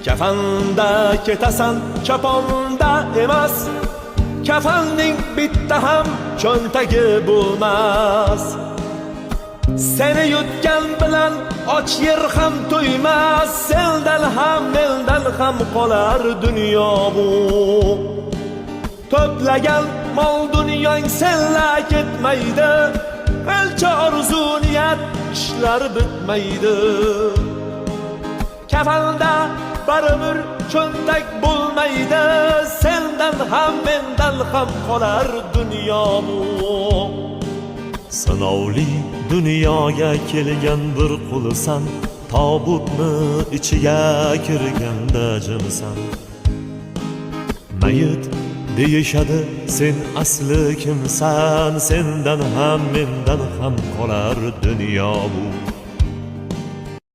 Kafanda ketasan, choponda emas. Kafanning bitta ham cho'ntagi bo'lmas. Seni yutgan bilan och yer ham to'ymas. Sendan ham mendan ham qolar dunyo bu. To'plagan mol dunyong senla ketmaydi. Qancha orzu niyat ishlar bitmaydi. Kafanda baribir cho'ntak bo'lmaydi. Sendan ham mendan ham qolar dunyo bu. Sinovli dunyoga kelgan bir qulsan, tobutni ichiga kirganda jimsan. Mayit deyishadi, sen asli kimsan? Sendan ham mendan ham qolar dunyo bu.